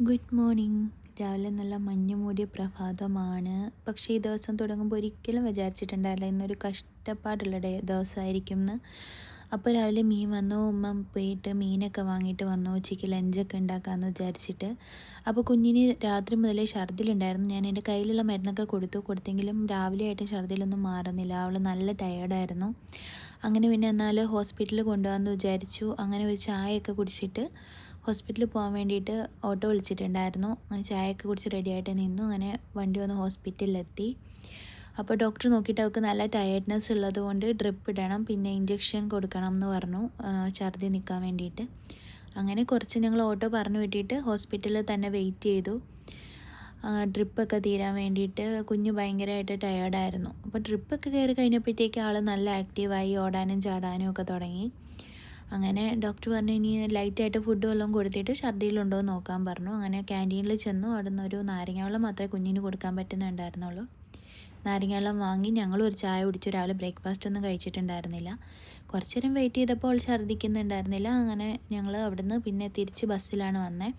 Good morning. രാവിലെ നല്ല മഞ്ഞ് മൂടിയ പ്രഭാതമാണ്. പക്ഷേ ഈ ദിവസം തുടങ്ങുമ്പോൾ ഒരിക്കലും വിചാരിച്ചിട്ടുണ്ടായില്ല ഇന്നൊരു കഷ്ടപ്പാടുള്ള ദിവസമായിരിക്കും എന്ന്. അപ്പോൾ രാവിലെ മീൻ വന്നു. ഉമ്മ പോയിട്ട് മീനൊക്കെ വാങ്ങിയിട്ട് വന്നു. ഉച്ചയ്ക്ക് ലഞ്ചൊക്കെ ഉണ്ടാക്കാമെന്ന് വിചാരിച്ചിട്ട്. അപ്പോൾ കുഞ്ഞിന് രാത്രി മുതലേ ഛർദിലുണ്ടായിരുന്നു. ഞാൻ എൻ്റെ കയ്യിലുള്ള മരുന്നൊക്കെ കൊടുത്തെങ്കിലും രാവിലെ ആയിട്ട് ഛർദിലൊന്നും മാറുന്നില്ല. അവൾ നല്ല ടയേർഡായിരുന്നു. അങ്ങനെ പിന്നെ എന്നാൽ ഹോസ്പിറ്റലിൽ കൊണ്ടുപോകാമെന്ന് വിചാരിച്ചു. അങ്ങനെ ഒരു ചായയൊക്കെ കുടിച്ചിട്ട് ഹോസ്പിറ്റലിൽ പോകാൻ വേണ്ടിയിട്ട് ഓട്ടോ വിളിച്ചിട്ടുണ്ടായിരുന്നു. അങ്ങനെ ചായയൊക്കെ കുടിച്ച് റെഡിയായിട്ട് നിന്നു. അങ്ങനെ വണ്ടി വന്ന് ഹോസ്പിറ്റലിലെത്തി. അപ്പോൾ ഡോക്ടർ നോക്കിയിട്ട് അവൾക്ക് നല്ല ടയേർഡ്നെസ് ഉള്ളതുകൊണ്ട് ഡ്രിപ്പ് ഇടണം, പിന്നെ ഇഞ്ചക്ഷൻ കൊടുക്കണം എന്ന് പറഞ്ഞു, ഛർദി നിൽക്കാൻ വേണ്ടിയിട്ട്. അങ്ങനെ കുറച്ച് ഞങ്ങൾ ഓട്ടോ പറഞ്ഞു വിട്ടിട്ട് ഹോസ്പിറ്റലിൽ തന്നെ വെയിറ്റ് ചെയ്തു, ഡ്രിപ്പൊക്കെ തീരാൻ വേണ്ടിയിട്ട്. കുഞ്ഞ് ഭയങ്കരമായിട്ട് ടയേർഡായിരുന്നു. അപ്പോൾ ഡ്രിപ്പൊക്കെ കയറി കഴിഞ്ഞപ്പോഴത്തേക്ക് ആൾ നല്ല ആക്റ്റീവായി, ഓടാനും ചാടാനും ഒക്കെ തുടങ്ങി. അങ്ങനെ ഡോക്ടർ പറഞ്ഞു ഇനി ലൈറ്റായിട്ട് ഫുഡ് വല്ലതും കൊടുത്തിട്ട് ഛർദിയിലുണ്ടോ എന്ന് നോക്കാൻ പറഞ്ഞു. അങ്ങനെ ക്യാൻറ്റീനിൽ ചെന്നു. അവിടെ നിന്ന് ഒരു നാരങ്ങ വെള്ളം മാത്രമേ കുഞ്ഞിന് കൊടുക്കാൻ പറ്റുന്നുണ്ടായിരുന്നുള്ളൂ. നാരങ്ങ വെള്ളം വാങ്ങി ഞങ്ങൾ ഒരു ചായ കുടിച്ചു. രാവിലെ ബ്രേക്ക്ഫാസ്റ്റ് ഒന്നും കഴിച്ചിട്ടുണ്ടായിരുന്നില്ല. കുറച്ച് നേരം വെയിറ്റ് ചെയ്തപ്പോൾ ഛർദിക്കുന്നുണ്ടായിരുന്നില്ല. അങ്ങനെ ഞങ്ങൾ അവിടുന്ന് പിന്നെ തിരിച്ച് ബസ്സിലാണ് വന്നത്.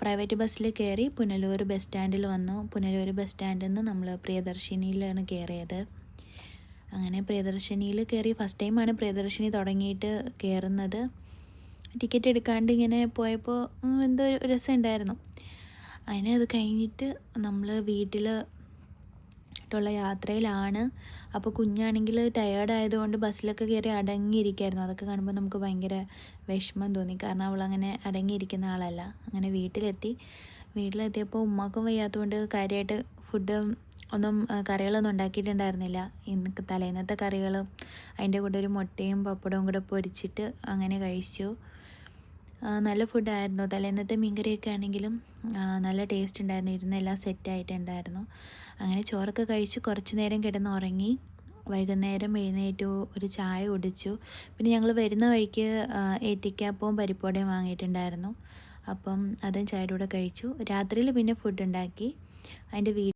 പ്രൈവറ്റ് ബസ്സിൽ കയറി പുനലൂർ ബസ് സ്റ്റാൻഡിൽ വന്നു. പുനലൂർ ബസ് സ്റ്റാൻഡിൽ നിന്ന് നമ്മൾ പ്രിയദർശിനിയിലാണ് കയറിയത്. അങ്ങനെ പ്രിയദർശിനിയിൽ കയറി. ഫസ്റ്റ് ടൈമാണ് പ്രിയദർശിനി തുടങ്ങിയിട്ട് കയറുന്നത്. ടിക്കറ്റ് എടുക്കാണ്ട് ഇങ്ങനെ പോയപ്പോൾ എന്തോ ഒരു രസമുണ്ടായിരുന്നു. അതിന് അത് കഴിഞ്ഞിട്ട് നമ്മൾ വീട്ടിലുള്ള യാത്രയിലാണ്. അപ്പോൾ കുഞ്ഞാണെങ്കിൽ ടയേർഡ് ആയതുകൊണ്ട് ബസ്സിലൊക്കെ കയറി അടങ്ങിയിരിക്കുമായിരുന്നു. അതൊക്കെ കാണുമ്പോൾ നമുക്ക് ഭയങ്കര വിഷമം തോന്നി, കാരണം അവളങ്ങനെ അടങ്ങിയിരിക്കുന്ന ആളല്ല. അങ്ങനെ വീട്ടിലെത്തിയപ്പോൾ ഉമ്മാക്കും വയ്യാത്തതുകൊണ്ട് കാര്യമായിട്ട് ഫുഡ് ഒന്നും കറികളൊന്നും ഉണ്ടാക്കിയിട്ടുണ്ടായിരുന്നില്ല. ഇന്ന് തലേന്നത്തെ കറികളും അതിൻ്റെ കൂടെ ഒരു മുട്ടയും പപ്പടവും കൂടെ പൊരിച്ചിട്ട് അങ്ങനെ കഴിച്ചു. നല്ല ഫുഡായിരുന്നു. തലേന്നത്തെ മീൻകറിയൊക്കെ ആണെങ്കിലും നല്ല ടേസ്റ്റ് ഉണ്ടായിരുന്നു. ഇരുന്നെല്ലാം സെറ്റായിട്ടുണ്ടായിരുന്നു. അങ്ങനെ ചോറൊക്കെ കഴിച്ച് കുറച്ച് നേരം കിടന്നുറങ്ങി. വൈകുന്നേരം എഴുന്നേറ്റു, ഒരു ചായ കുടിച്ചു. പിന്നെ ഞങ്ങൾ വരുന്ന വഴിക്ക് ഏത്തയ്ക്കാപ്പവും പരിപ്പുവടയും വാങ്ങിയിട്ടുണ്ടായിരുന്നു. അപ്പം അതും ചായയുടെ കൂടെ കഴിച്ചു. രാത്രിയിൽ പിന്നെ ഫുഡ് ഉണ്ടാക്കി. അതിൻ്റെ